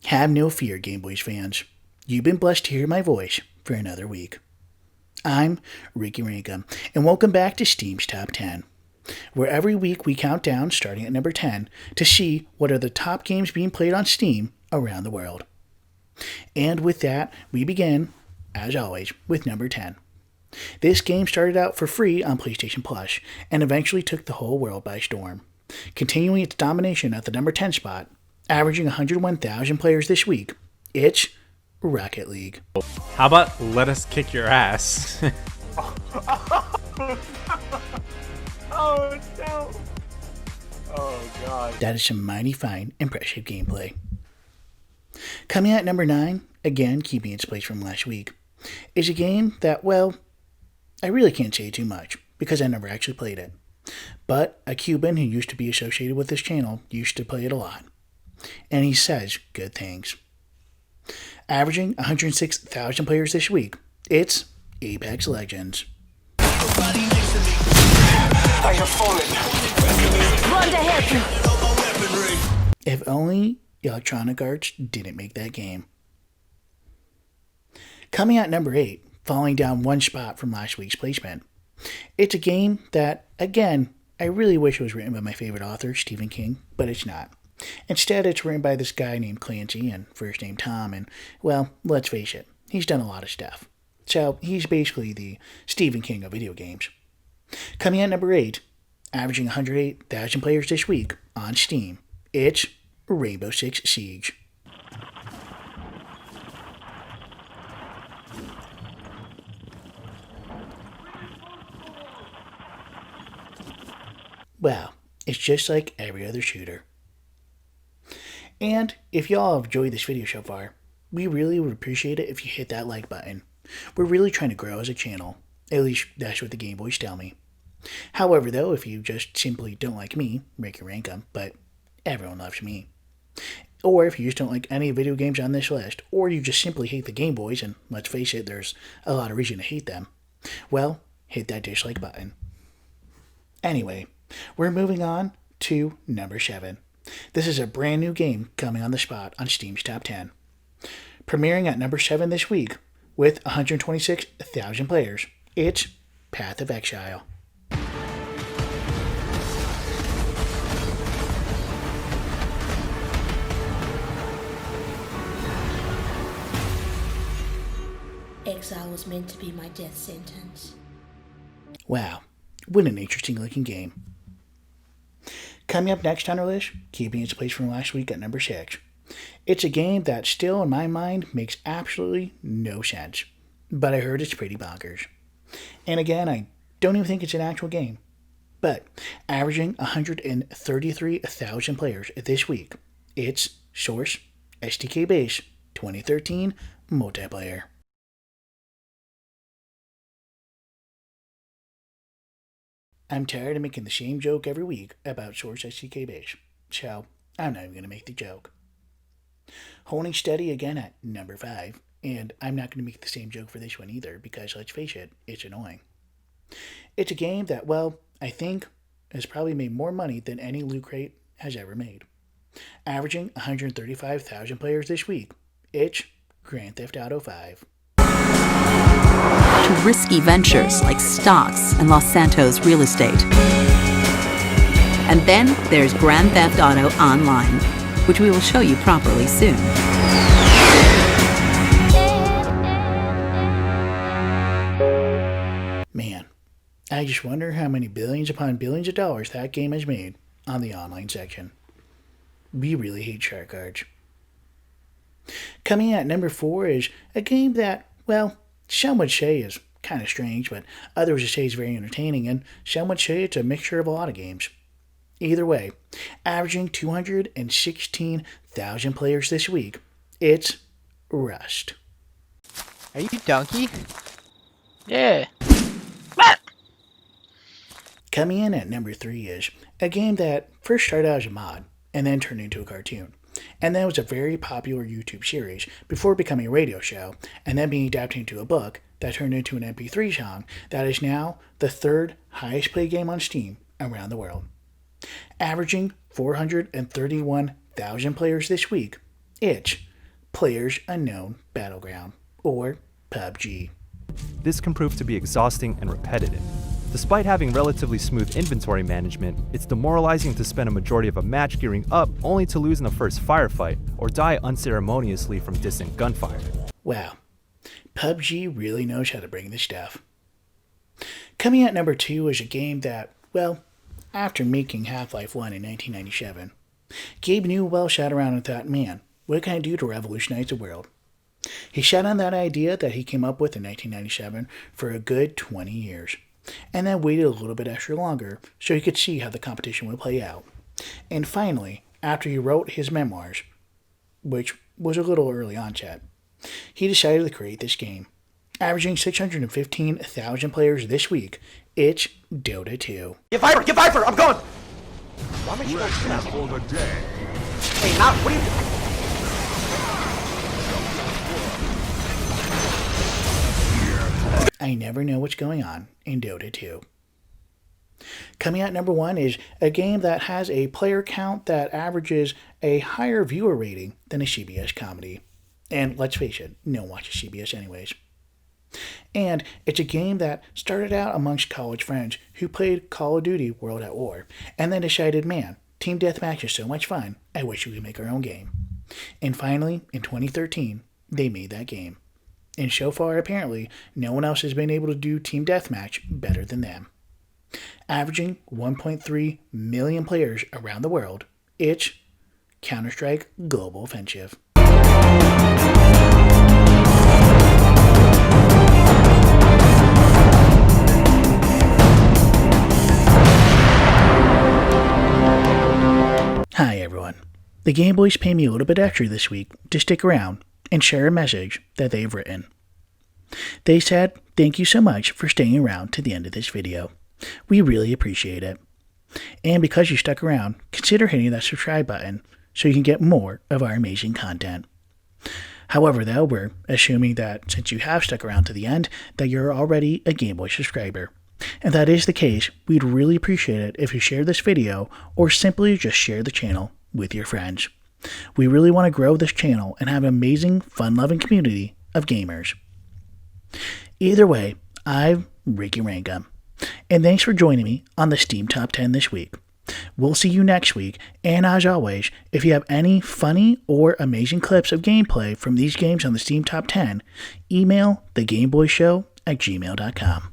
Have no fear, Game Boys fans. You've been blessed to hear my voice for another week. I'm Ricky Rankem, and welcome back to Steam's Top 10, where every week we count down, starting at number 10, to see what are the top games being played on Steam around the world. And with that, we begin, as always, with number 10. This game started out for free on PlayStation Plus, and eventually took the whole world by storm, continuing its domination at the number 10 spot, averaging 101,000 players this week. It's Rocket League. How about let us kick your ass? Oh no! Oh god. That is some mighty fine, impressive gameplay. Coming at number 9, again keeping its place from last week, is a game that, well, I really can't say too much, because I never actually played it. But a Cuban who used to be associated with this channel used to play it a lot. And he says good things. Averaging 106,000 players this week, it's Apex Legends. I have fallen. Run to help you. If only Electronic Arts didn't make that game. Coming at number 8, falling down one spot from last week's placement, it's a game that, again, I really wish it was written by my favorite author, Stephen King, but it's not. Instead, it's written by this guy named Clancy, and first name Tom, and, well, let's face it, he's done a lot of stuff. So, he's basically the Stephen King of video games. Coming at number 8, averaging 108,000 players this week on Steam, it's Rainbow Six Siege. Wow, it's just like every other shooter. And if y'all have enjoyed this video so far, we really would appreciate it if you hit that like button. We're really trying to grow as a channel. At least that's what the Game Boys tell me. However, though, if you just simply don't like me, Ricky Rankem, but everyone loves me. Or if you just don't like any video games on this list, or you just simply hate the Game Boys, and let's face it, there's a lot of reason to hate them, well, hit that dislike button. Anyway, we're moving on to number 7. This is a brand new game coming on the spot on Steam's Top 10. Premiering at number 7 this week with 126,000 players, it's Path of Exile. Exile was meant to be my death sentence. Wow, what an interesting looking game. Coming up next on our list, keeping its place from last week at number 6. It's a game that still, in my mind, makes absolutely no sense. But I heard it's pretty bonkers. And again, I don't even think it's an actual game. But averaging 133,000 players this week, it's Source SDK Base 2013 Multiplayer. I'm tired of making the same joke every week about Source SDK Base, so I'm not even going to make the joke. Holding steady again at number 5, and I'm not going to make the same joke for this one either, because let's face it, it's annoying. It's a game that, well, I think has probably made more money than any Loot Crate has ever made. Averaging 135,000 players this week, it's Grand Theft Auto 5. To risky ventures like stocks and Los Santos real estate. And then there's Grand Theft Auto Online, which we will show you properly soon. Man, I just wonder how many billions upon billions of dollars that game has made on the online section. We really hate shark cards. Coming at number 4 is a game that, well, some would say is kind of strange, but others would say it's very entertaining, and some would say it's a mixture of a lot of games. Either way, averaging 216,000 players this week, it's Rust. Are you donkey? Yeah. Coming in at number 3 is a game that first started out as a mod and then turned into a cartoon. And then was a very popular YouTube series before becoming a radio show and then being adapted into a book that turned into an MP3 song that is now the 3rd highest played game on Steam around the world. Averaging 431,000 players this week, it's Players Unknown Battleground, or PUBG. This can prove to be exhausting and repetitive. Despite having relatively smooth inventory management, it's demoralizing to spend a majority of a match gearing up only to lose in the first firefight or die unceremoniously from distant gunfire. Wow, PUBG really knows how to bring the stuff. Coming at number 2 is a game that, well, after making Half-Life 1 in 1997, Gabe Newell sat around and thought, man, what can I do to revolutionize the world? He sat on that idea that he came up with in 1997 for a good 20 years, and then waited a little bit extra longer so he could see how the competition would play out. And finally, after he wrote his memoirs, which was a little early onset, he decided to create this game. Averaging 615,000 players this week, it's Dota 2. Get Viper! I'm going! Why am I shooting? Hey, not, what are you doing? I never know what's going on in Dota 2. Coming out number 1 is a game that has a player count that averages a higher viewer rating than a CBS comedy. And let's face it, no one watches CBS anyways. And it's a game that started out amongst college friends who played Call of Duty World at War, and then decided, man, Team Deathmatch is so much fun, I wish we could make our own game. And finally, in 2013, they made that game. And so far, apparently, no one else has been able to do Team Deathmatch better than them. Averaging 1.3 million players around the world, it's Counter-Strike Global Offensive. Hi everyone. The Game Boys pay me a little bit extra this week to stick around and share a message that they've written. They said, thank you so much for staying around to the end of this video. We really appreciate it. And because you stuck around, consider hitting that subscribe button so you can get more of our amazing content. However, though, we're assuming that since you have stuck around to the end, that you're already a Game Boy subscriber. If that is the case, we'd really appreciate it if you share this video or simply just share the channel with your friends. We really want to grow this channel and have an amazing, fun-loving community of gamers. Either way, I'm Ricky Rankem, and thanks for joining me on the Steam Top 10 this week. We'll see you next week, and as always, if you have any funny or amazing clips of gameplay from these games on the Steam Top 10, email thegameboyshow@gmail.com.